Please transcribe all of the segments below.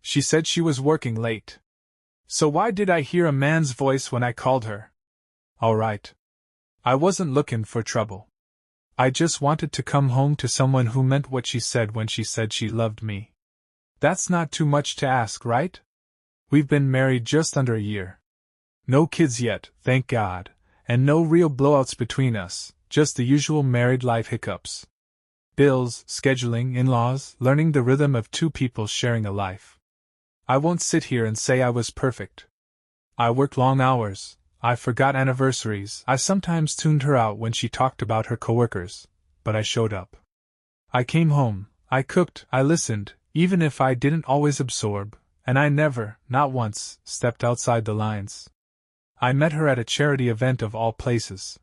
She said she was working late. So why did I hear a man's voice when I called her? All right. I wasn't looking for trouble. I just wanted to come home to someone who meant what she said when she said she loved me. That's not too much to ask, right? We've been married just under a year. No kids yet, thank God, and no real blowouts between us, just the usual married life hiccups. Bills, scheduling, in-laws, learning the rhythm of two people sharing a life. I won't sit here and say I was perfect. I worked long hours, I forgot anniversaries, I sometimes tuned her out when she talked about her coworkers, but I showed up. I came home, I cooked, I listened, even if I didn't always absorb, and I never, not once, stepped outside the lines. I met her at a charity event of all places.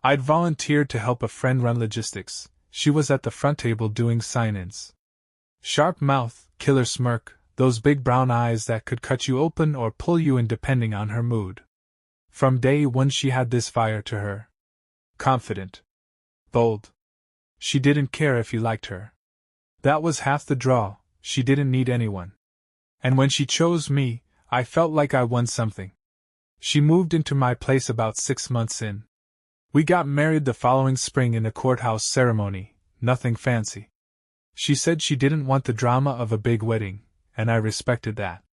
I'd volunteered to help a friend run logistics. She was at the front table doing sign-ins. Sharp mouth, killer smirk, those big brown eyes that could cut you open or pull you in depending on her mood. From day one she had this fire to her. Confident. Bold. She didn't care if you liked her. That was half the draw, she didn't need anyone. And when she chose me, I felt like I won something. She moved into my place about 6 months in. We got married the following spring in a courthouse ceremony, nothing fancy. She said she didn't want the drama of a big wedding, and I respected that.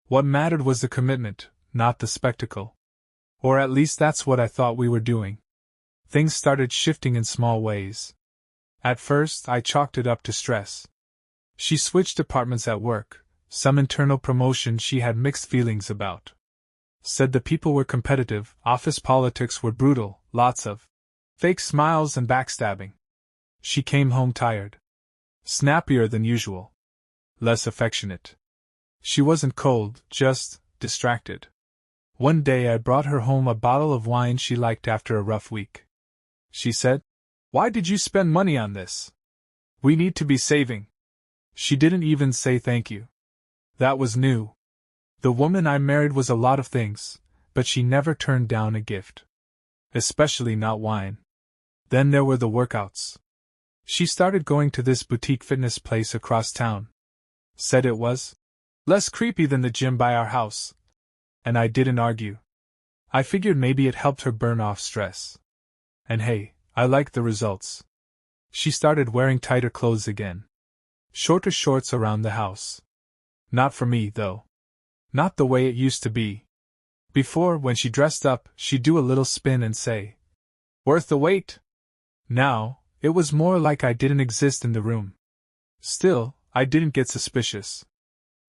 What mattered was the commitment, not the spectacle. Or at least that's what I thought we were doing. Things started shifting in small ways. At first, I chalked it up to stress. She switched departments at work, some internal promotion she had mixed feelings about. Said the people were competitive, office politics were brutal, lots of fake smiles and backstabbing. She came home tired. Snappier than usual. Less affectionate. She wasn't cold, just distracted. One day I brought her home a bottle of wine she liked after a rough week. She said, "Why did you spend money on this? We need to be saving." She didn't even say thank you. That was new. The woman I married was a lot of things, but she never turned down a gift. Especially not wine. Then there were the workouts. She started going to this boutique fitness place across town. Said it was less creepy than the gym by our house. And I didn't argue. I figured maybe it helped her burn off stress. And hey, I liked the results. She started wearing tighter clothes again. Shorter shorts around the house. Not for me, though. Not the way it used to be. Before, when she dressed up, she'd do a little spin and say, "Worth the wait?" Now, it was more like I didn't exist in the room. Still, I didn't get suspicious.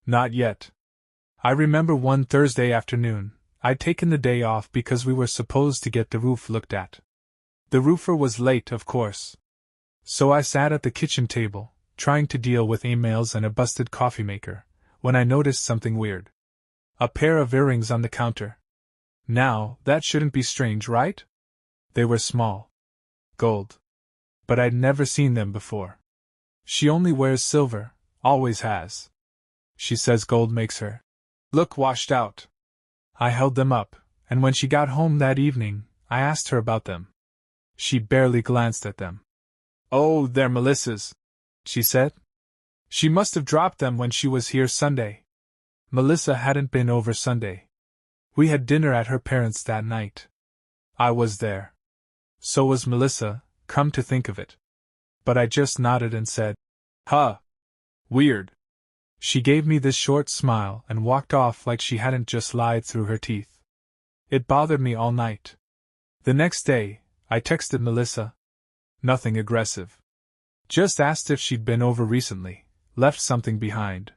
Not yet. I remember one Thursday afternoon, I'd taken the day off because we were supposed to get the roof looked at. The roofer was late, of course. So I sat at the kitchen table, trying to deal with emails and a busted coffee maker, when I noticed something weird. A pair of earrings on the counter. Now, that shouldn't be strange, right? They were small. Gold. But I'd never seen them before. She only wears silver, always has. She says gold makes her look washed out. I held them up, and when she got home that evening, I asked her about them. She barely glanced at them. "Oh, they're Melissa's," she said. "She must have dropped them when she was here Sunday." Melissa hadn't been over Sunday. We had dinner at her parents' that night. I was there. So was Melissa, come to think of it. But I just nodded and said, "Huh. Weird." She gave me this short smile and walked off like she hadn't just lied through her teeth. It bothered me all night. The next day, I texted Melissa. Nothing aggressive. Just asked if she'd been over recently, left something behind.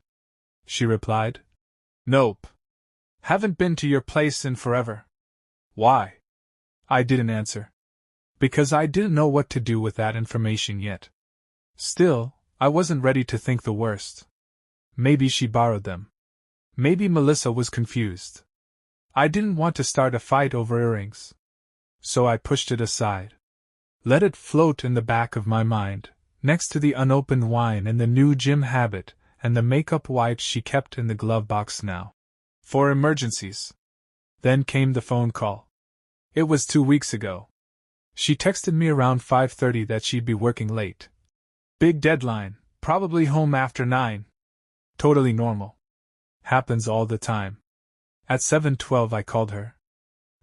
She replied, "Nope. Haven't been to your place in forever." Why? I didn't answer. Because I didn't know what to do with that information yet. Still, I wasn't ready to think the worst. Maybe she borrowed them. Maybe Melissa was confused. I didn't want to start a fight over earrings. So I pushed it aside. Let it float in the back of my mind, next to the unopened wine and the new gym habit, and the makeup wipes she kept in the glove box now. For emergencies. Then came the phone call. It was 2 weeks ago. She texted me around 5:30 that she'd be working late. Big deadline, probably home after 9. Totally normal. Happens all the time. At 7:12 I called her.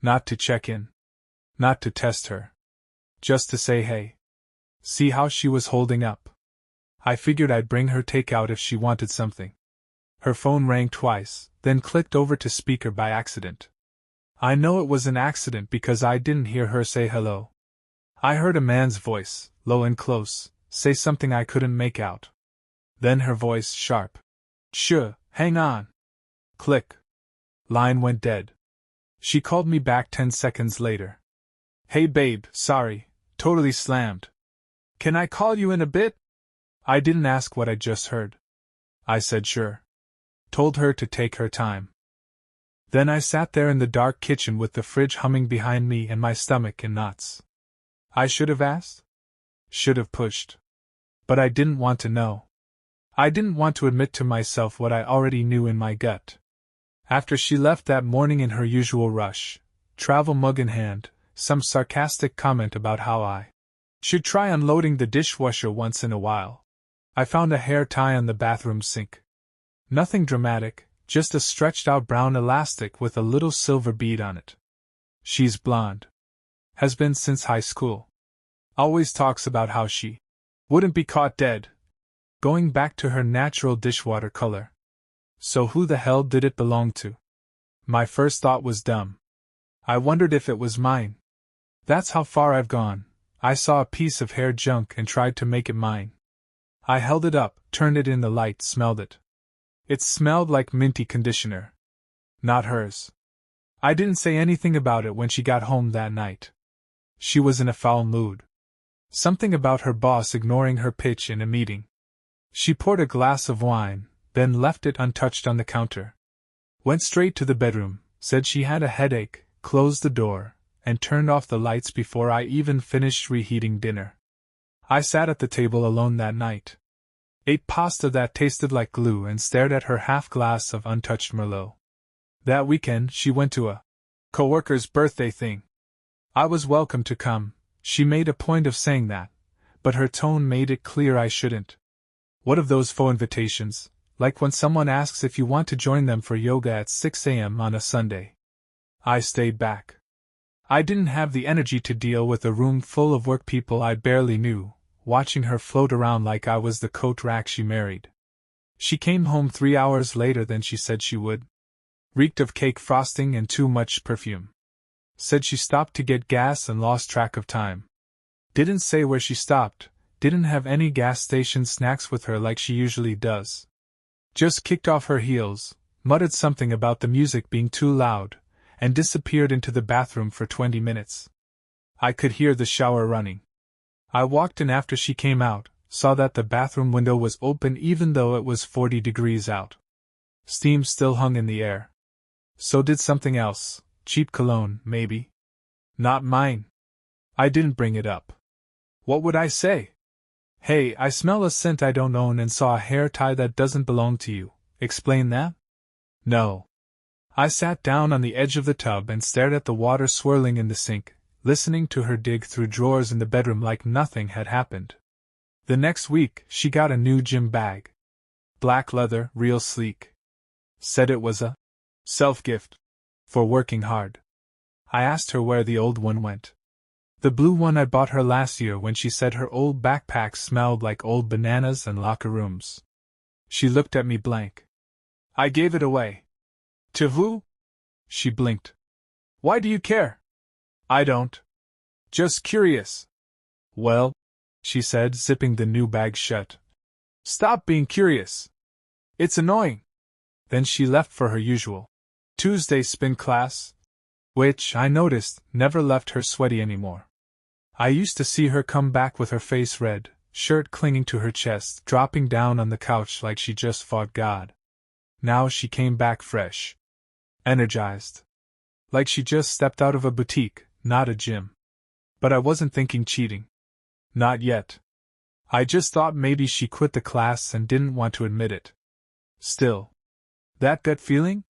Not to check in. Not to test her. Just to say hey. See how she was holding up. I figured I'd bring her takeout if she wanted something. Her phone rang twice, then clicked over to speaker by accident. I know it was an accident because I didn't hear her say hello. I heard a man's voice, low and close, say something I couldn't make out. Then her voice sharp. Sure, hang on. Click. Line went dead. She called me back 10 seconds later. Hey babe, sorry, totally slammed. Can I call you in a bit? I didn't ask what I just heard. I said sure. Told her to take her time. Then I sat there in the dark kitchen with the fridge humming behind me and my stomach in knots. I should have asked? Should have pushed. But I didn't want to know. I didn't want to admit to myself what I already knew in my gut. After she left that morning in her usual rush, travel mug in hand, some sarcastic comment about how I should try unloading the dishwasher once in a while. I found a hair tie on the bathroom sink. Nothing dramatic, just a stretched-out brown elastic with a little silver bead on it. She's blonde. Has been since high school. Always talks about how she wouldn't be caught dead. Going back to her natural dishwater color. So who the hell did it belong to? My first thought was dumb. I wondered if it was mine. That's how far I've gone. I saw a piece of hair junk and tried to make it mine. I held it up, turned it in the light, smelled it. It smelled like minty conditioner. Not hers. I didn't say anything about it when she got home that night. She was in a foul mood. Something about her boss ignoring her pitch in a meeting. She poured a glass of wine, then left it untouched on the counter. Went straight to the bedroom, said she had a headache, closed the door, and turned off the lights before I even finished reheating dinner. I sat at the table alone that night. Ate pasta that tasted like glue and stared at her half-glass of untouched Merlot. That weekend she went to a coworker's birthday thing. I was welcome to come, she made a point of saying that, but her tone made it clear I shouldn't. What of those faux invitations, like when someone asks if you want to join them for yoga at 6 a.m. on a Sunday? I stayed back. I didn't have the energy to deal with a room full of work people I barely knew, watching her float around like I was the coat rack she married. She came home 3 hours later than she said she would. Reeked of cake frosting and too much perfume. Said she stopped to get gas and lost track of time. Didn't say where she stopped, didn't have any gas station snacks with her like she usually does. Just kicked off her heels, muttered something about the music being too loud, and disappeared into the bathroom for 20 minutes. I could hear the shower running. I walked in after she came out, saw that the bathroom window was open even though it was 40 degrees out. Steam still hung in the air. So did something else, cheap cologne, maybe. Not mine. I didn't bring it up. What would I say? Hey, I smell a scent I don't own and saw a hair tie that doesn't belong to you. Explain that? No. I sat down on the edge of the tub and stared at the water swirling in the sink, listening to her dig through drawers in the bedroom like nothing had happened. The next week, she got a new gym bag. Black leather, real sleek. Said it was a self-gift for working hard. I asked her where the old one went. The blue one I bought her last year when she said her old backpack smelled like old bananas and locker rooms. She looked at me blank. I gave it away. To who? She blinked. Why do you care? I don't. Just curious. Well, she said, zipping the new bag shut. Stop being curious. It's annoying. Then she left for her usual Tuesday spin class, which, I noticed, never left her sweaty anymore. I used to see her come back with her face red, shirt clinging to her chest, dropping down on the couch like she just fought God. Now she came back fresh. Energized. Like she just stepped out of a boutique, not a gym. But I wasn't thinking cheating. Not yet. I just thought maybe she quit the class and didn't want to admit it. Still. That gut feeling?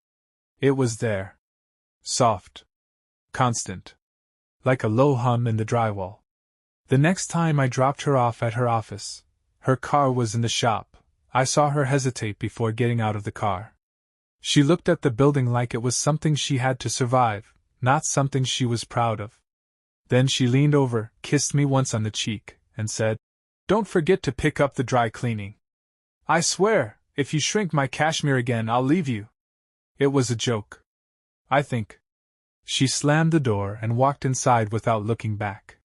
It was there. Soft. Constant. Like a low hum in the drywall. The next time I dropped her off at her office, her car was in the shop, I saw her hesitate before getting out of the car. She looked at the building like it was something she had to survive, not something she was proud of. Then she leaned over, kissed me once on the cheek, and said, "Don't forget to pick up the dry cleaning. I swear, if you shrink my cashmere again, I'll leave you." It was a joke, I think. She slammed the door and walked inside without looking back.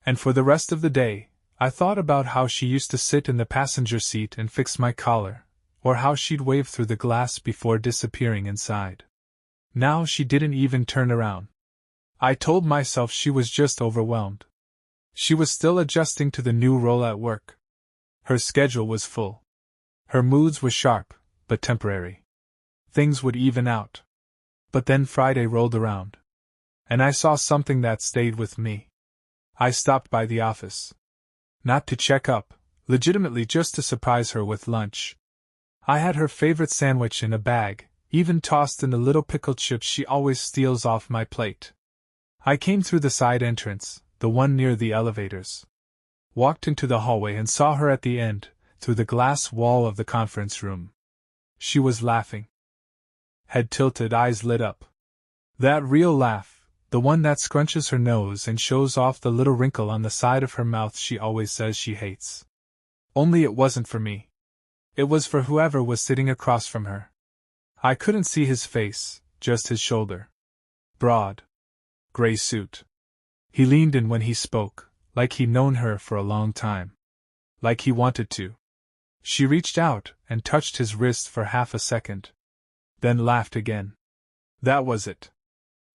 And for the rest of the day, I thought about how she used to sit in the passenger seat and fix my collar, or how she'd wave through the glass before disappearing inside. Now she didn't even turn around. I told myself she was just overwhelmed. She was still adjusting to the new role at work. Her schedule was full. Her moods were sharp, but temporary. Things would even out. But then Friday rolled around. And I saw something that stayed with me. I stopped by the office. Not to check up, legitimately just to surprise her with lunch. I had her favorite sandwich in a bag, even tossed in the little pickled chips she always steals off my plate. I came through the side entrance, the one near the elevators. Walked into the hallway and saw her at the end, through the glass wall of the conference room. She was laughing. Head tilted, eyes lit up. That real laugh, the one that scrunches her nose and shows off the little wrinkle on the side of her mouth she always says she hates. Only it wasn't for me. It was for whoever was sitting across from her. I couldn't see his face, just his shoulder. Broad. Gray suit. He leaned in when he spoke, like he'd known her for a long time. Like he wanted to. She reached out and touched his wrist for half a second. Then laughed again. That was it.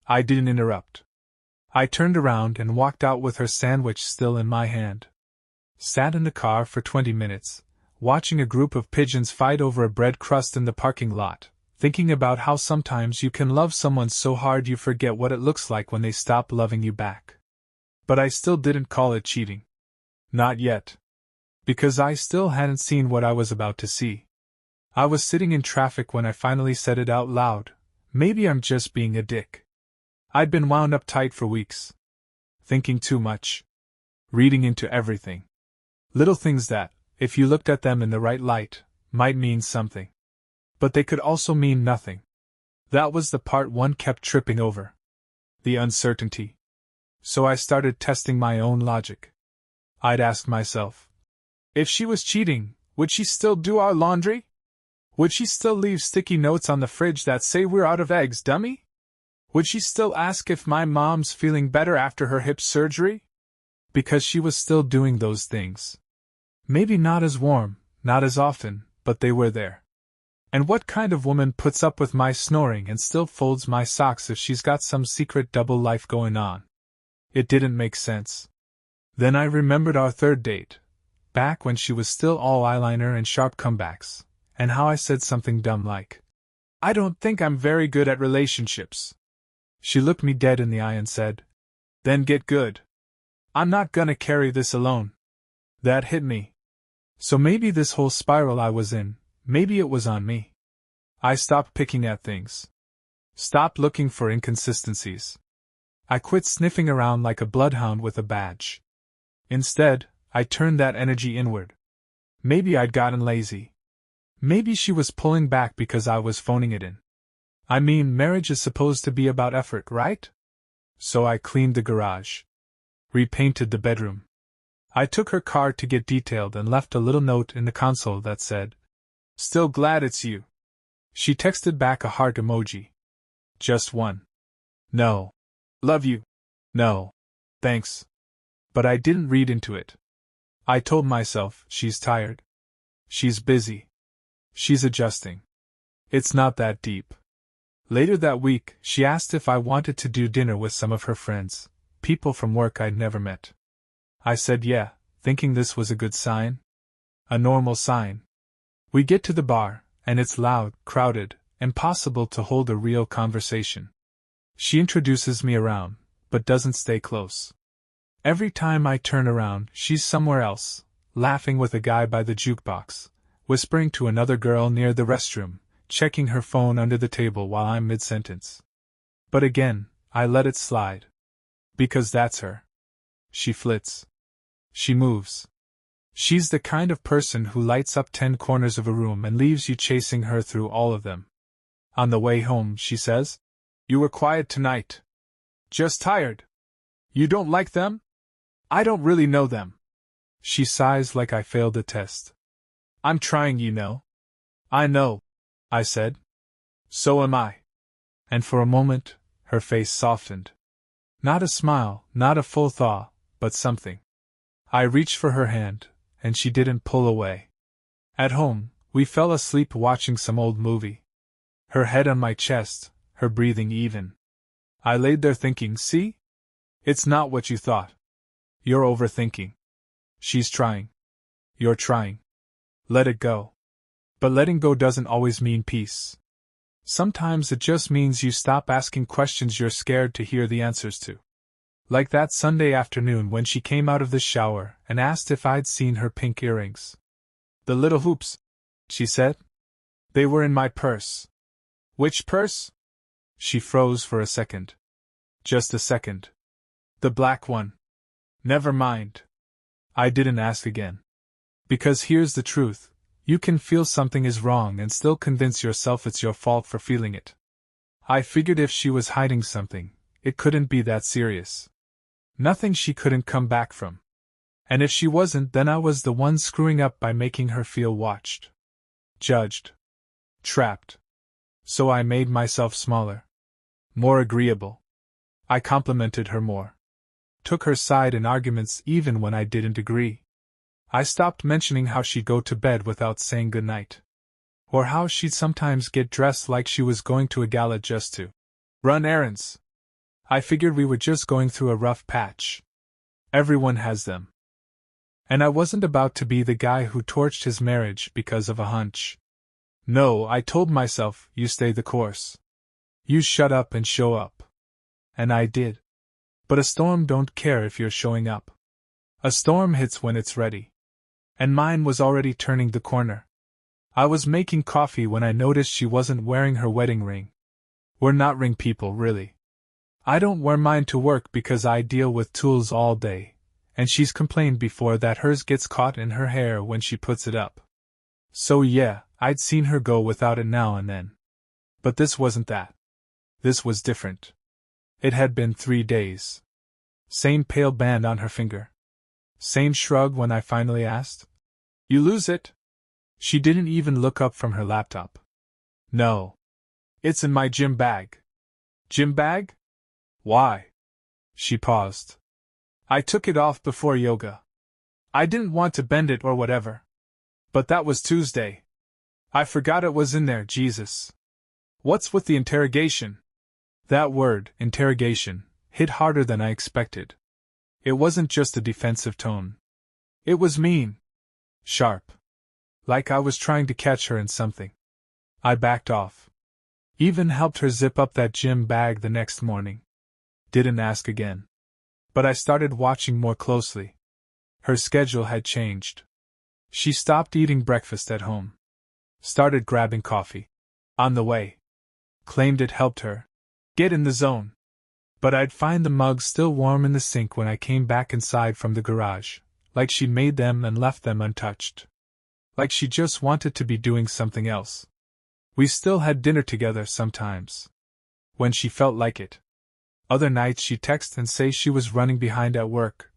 I didn't interrupt. I turned around and walked out with her sandwich still in my hand. Sat in the car for 20 minutes, watching a group of pigeons fight over a bread crust in the parking lot, thinking about how sometimes you can love someone so hard you forget what it looks like when they stop loving you back. But I still didn't call it cheating. Not yet. Because I still hadn't seen what I was about to see. I was sitting in traffic when I finally said it out loud. Maybe I'm just being a dick. I'd been wound up tight for weeks. Thinking too much. Reading into everything. Little things that, if you looked at them in the right light, might mean something. But they could also mean nothing. That was the part one kept tripping over. The uncertainty. So I started testing my own logic. I'd ask myself, if she was cheating, would she still do our laundry? Would she still leave sticky notes on the fridge that say we're out of eggs, dummy? Would she still ask if my mom's feeling better after her hip surgery? Because she was still doing those things. Maybe not as warm, not as often, but they were there. And what kind of woman puts up with my snoring and still folds my socks if she's got some secret double life going on? It didn't make sense. Then I remembered our third date, back when she was still all eyeliner and sharp comebacks, and how I said something dumb like, "I don't think I'm very good at relationships." She looked me dead in the eye and said, "Then get good. I'm not gonna carry this alone." That hit me. So maybe this whole spiral I was in, maybe it was on me. I stopped picking at things. Stopped looking for inconsistencies. I quit sniffing around like a bloodhound with a badge. Instead, I turned that energy inward. Maybe I'd gotten lazy. Maybe she was pulling back because I was phoning it in. I mean, marriage is supposed to be about effort, right? So I cleaned the garage. Repainted the bedroom. I took her car to get detailed and left a little note in the console that said, "Still glad it's you." She texted back a heart emoji. Just one. No. Love you. No. Thanks. But I didn't read into it. I told myself, she's tired. She's busy. She's adjusting. It's not that deep. Later that week, she asked if I wanted to do dinner with some of her friends, people from work I'd never met. I said yeah, thinking this was a good sign. A normal sign. We get to the bar, and it's loud, crowded, impossible to hold a real conversation. She introduces me around, but doesn't stay close. Every time I turn around, she's somewhere else, laughing with a guy by the jukebox, whispering to another girl near the restroom, checking her phone under the table while I'm mid-sentence. But again, I let it slide. Because that's her. She flits. She moves. She's the kind of person who lights up 10 corners of a room and leaves you chasing her through all of them. On the way home, she says. You were quiet tonight. Just tired. You don't like them? I don't really know them. She sighs like I failed a test. I'm trying, you know. I know, I said. So am I. And for a moment, her face softened. Not a smile, not a full thaw, but something. I reached for her hand, and she didn't pull away. At home, we fell asleep watching some old movie. Her head on my chest, her breathing even. I laid there thinking, see? It's not what you thought. You're overthinking. She's trying. You're trying. Let it go. But letting go doesn't always mean peace. Sometimes it just means you stop asking questions you're scared to hear the answers to. Like that Sunday afternoon when she came out of the shower and asked if I'd seen her pink earrings. The little hoops, she said. They were in my purse. Which purse? She froze for a second. Just a second. The black one. Never mind. I didn't ask again. Because here's the truth. You can feel something is wrong and still convince yourself it's your fault for feeling it. I figured if she was hiding something, it couldn't be that serious. Nothing she couldn't come back from. And if she wasn't, then I was the one screwing up by making her feel watched. Judged. Trapped. So I made myself smaller. More agreeable. I complimented her more. Took her side in arguments even when I didn't agree. I stopped mentioning how she'd go to bed without saying goodnight. Or how she'd sometimes get dressed like she was going to a gala just to run errands. I figured we were just going through a rough patch. Everyone has them. And I wasn't about to be the guy who torched his marriage because of a hunch. No, I told myself, you stay the course. You shut up and show up. And I did. But a storm don't care if you're showing up. A storm hits when it's ready. And mine was already turning the corner. I was making coffee when I noticed she wasn't wearing her wedding ring. We're not ring people, really. I don't wear mine to work because I deal with tools all day, and she's complained before that hers gets caught in her hair when she puts it up. So yeah, I'd seen her go without it now and then. But this wasn't that. This was different. It had been 3 days. Same pale band on her finger. Same shrug when I finally asked. You lose it? She didn't even look up from her laptop. No. It's in my gym bag. Gym bag? Why? She paused. I took it off before yoga. I didn't want to bend it or whatever. But that was Tuesday. I forgot it was in there, Jesus. What's with the interrogation? That word, interrogation, hit harder than I expected. It wasn't just a defensive tone. It was mean. Sharp. Like I was trying to catch her in something. I backed off. Even helped her zip up that gym bag the next morning. Didn't ask again. But I started watching more closely. Her schedule had changed. She stopped eating breakfast at home. Started grabbing coffee. On the way. Claimed it helped her get in the zone. But I'd find the mugs still warm in the sink when I came back inside from the garage, like she'd made them and left them untouched. Like she just wanted to be doing something else. We still had dinner together sometimes. When she felt like it. Other nights she'd text and say she was running behind at work.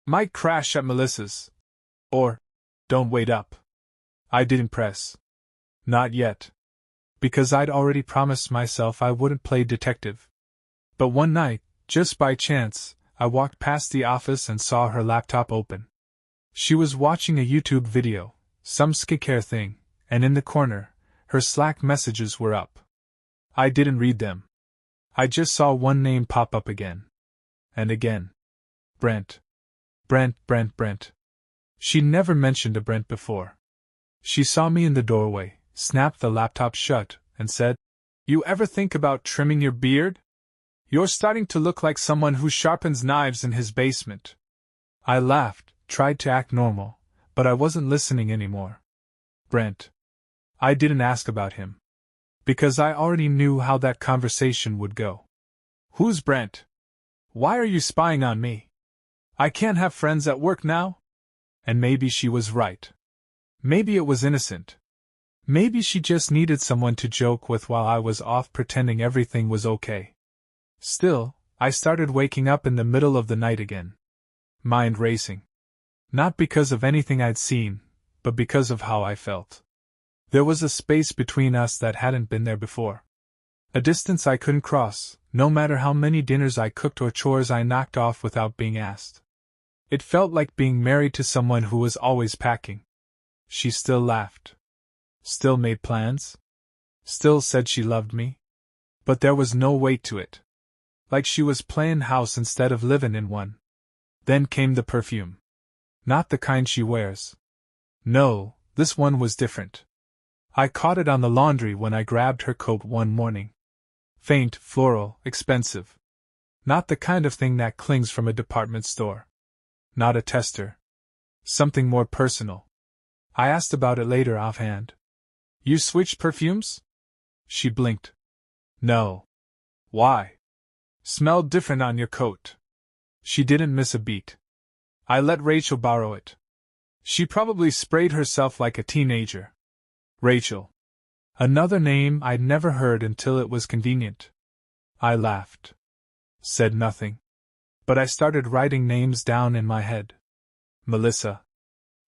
Might crash at Melissa's. Or, don't wait up. I didn't press. Not yet. Because I'd already promised myself I wouldn't play detective. But one night, just by chance, I walked past the office and saw her laptop open. She was watching a YouTube video, some skincare thing, and in the corner, her Slack messages were up. I didn't read them. I just saw one name pop up again. And again. Brent. Brent. She'd never mentioned a Brent before. She saw me in the doorway, snapped the laptop shut, and said, You ever think about trimming your beard? You're starting to look like someone who sharpens knives in his basement. I laughed, tried to act normal, but I wasn't listening anymore. Brent. I didn't ask about him. Because I already knew how that conversation would go. Who's Brent? Why are you spying on me? I can't have friends at work now? And maybe she was right. Maybe it was innocent. Maybe she just needed someone to joke with while I was off pretending everything was okay. Still, I started waking up in the middle of the night again. Mind racing. Not because of anything I'd seen, but because of how I felt. There was a space between us that hadn't been there before. A distance I couldn't cross, no matter how many dinners I cooked or chores I knocked off without being asked. It felt like being married to someone who was always packing. She still laughed. Still made plans. Still said she loved me. But there was no weight to it. Like she was playing house instead of living in one. Then came the perfume. Not the kind she wears. No, this one was different. I caught it on the laundry when I grabbed her coat one morning. Faint, floral, expensive. Not the kind of thing that clings from a department store. Not a tester. Something more personal. I asked about it later offhand. You switched perfumes? She blinked. No. Why? Smelled different on your coat. She didn't miss a beat. I let Rachel borrow it. She probably sprayed herself like a teenager. Rachel. Another name I'd never heard until it was convenient. I laughed. Said nothing. But I started writing names down in my head. Melissa.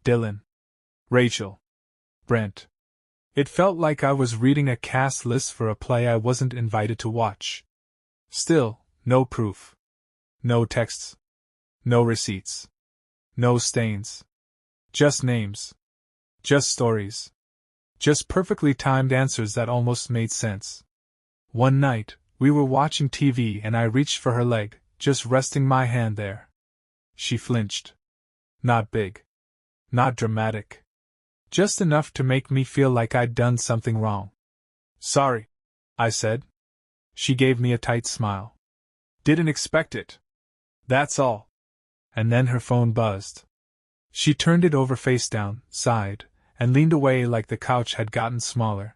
Dylan. Rachel. Brent. It felt like I was reading a cast list for a play I wasn't invited to watch. Still, no proof. No texts. No receipts. No stains. Just names. Just stories. Just perfectly timed answers that almost made sense. One night, we were watching TV and I reached for her leg, just resting my hand there. She flinched. Not big. Not dramatic. Just enough to make me feel like I'd done something wrong. Sorry, I said. She gave me a tight smile. Didn't expect it. That's all. And then her phone buzzed. She turned it over face down, sighed, and leaned away like the couch had gotten smaller.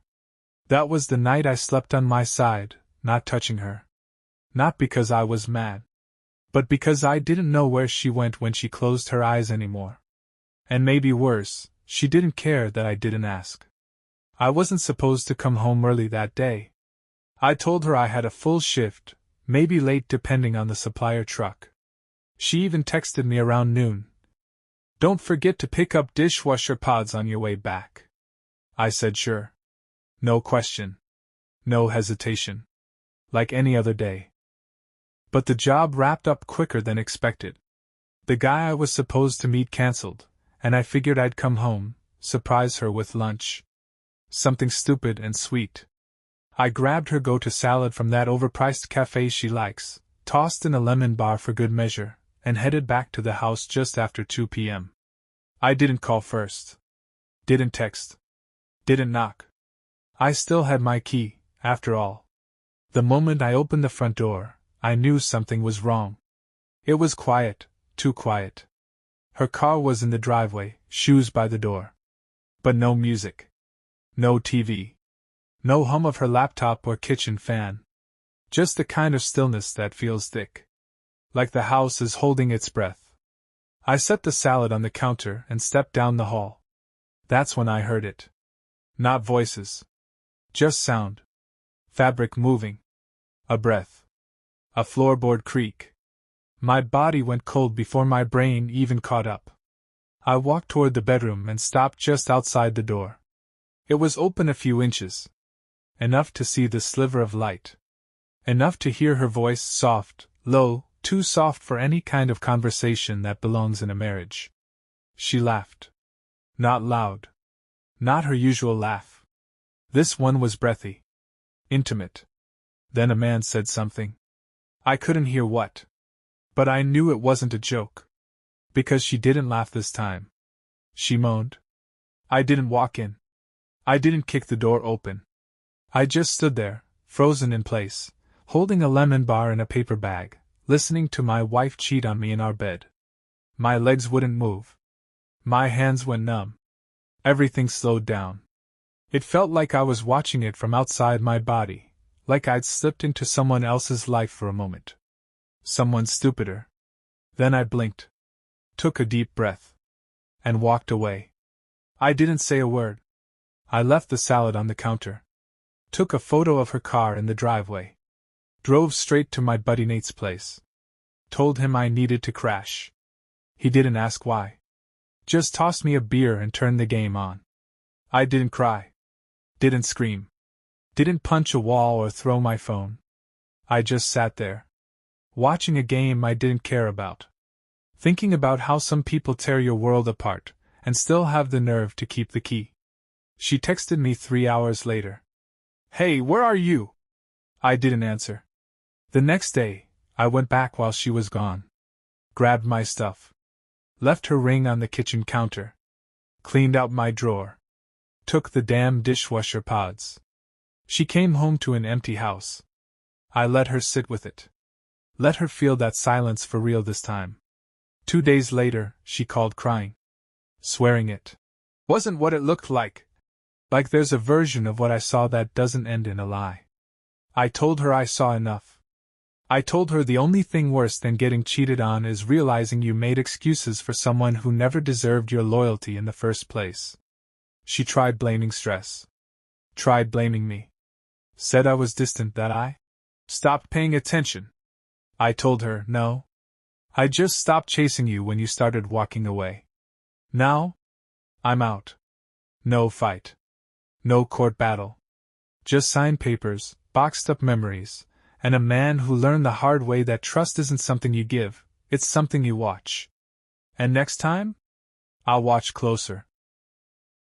That was the night I slept on my side, not touching her. Not because I was mad. But because I didn't know where she went when she closed her eyes anymore. And maybe worse, she didn't care that I didn't ask. I wasn't supposed to come home early that day. I told her I had a full shift, maybe late depending on the supplier truck. She even texted me around noon. Don't forget to pick up dishwasher pods on your way back. I said sure. No question. No hesitation. Like any other day. But the job wrapped up quicker than expected. The guy I was supposed to meet canceled, and I figured I'd come home, surprise her with lunch. Something stupid and sweet. I grabbed her go-to salad from that overpriced cafe she likes, tossed in a lemon bar for good measure, and headed back to the house just after 2 p.m. I didn't call first. Didn't text. Didn't knock. I still had my key, after all. The moment I opened the front door, I knew something was wrong. It was quiet, too quiet. Her car was in the driveway, shoes by the door. But no music. No TV. No hum of her laptop or kitchen fan. Just the kind of stillness that feels thick. Like the house is holding its breath. I set the salad on the counter and stepped down the hall. That's when I heard it. Not voices. Just sound. Fabric moving. A breath. A floorboard creak. My body went cold before my brain even caught up. I walked toward the bedroom and stopped just outside the door. It was open a few inches. Enough to see the sliver of light. Enough to hear her voice, soft, low, too soft for any kind of conversation that belongs in a marriage. She laughed. Not loud. Not her usual laugh. This one was breathy. Intimate. Then a man said something. I couldn't hear what. But I knew it wasn't a joke. Because she didn't laugh this time. She moaned. I didn't walk in. I didn't kick the door open. I just stood there, frozen in place, holding a lemon bar in a paper bag, listening to my wife cheat on me in our bed. My legs wouldn't move. My hands went numb. Everything slowed down. It felt like I was watching it from outside my body, like I'd slipped into someone else's life for a moment. Someone stupider. Then I blinked, took a deep breath, and walked away. I didn't say a word. I left the salad on the counter. Took a photo of her car in the driveway. Drove straight to my buddy Nate's place. Told him I needed to crash. He didn't ask why. Just tossed me a beer and turned the game on. I didn't cry. Didn't scream. Didn't punch a wall or throw my phone. I just sat there, watching a game I didn't care about. Thinking about how some people tear your world apart, and still have the nerve to keep the key. She texted me 3 hours later. "Hey, where are you?" I didn't answer. The next day, I went back while she was gone. Grabbed my stuff. Left her ring on the kitchen counter. Cleaned out my drawer. Took the damn dishwasher pods. She came home to an empty house. I let her sit with it. Let her feel that silence for real this time. 2 days later, she called crying. Swearing it wasn't what it looked like. Like there's a version of what I saw that doesn't end in a lie. I told her I saw enough. I told her the only thing worse than getting cheated on is realizing you made excuses for someone who never deserved your loyalty in the first place. She tried blaming stress. Tried blaming me. Said I was distant, that I stopped paying attention. I told her, no. I just stopped chasing you when you started walking away. Now, I'm out. No fight. No court battle. Just signed papers, boxed up memories, and a man who learned the hard way that trust isn't something you give, it's something you watch. And next time? I'll watch closer.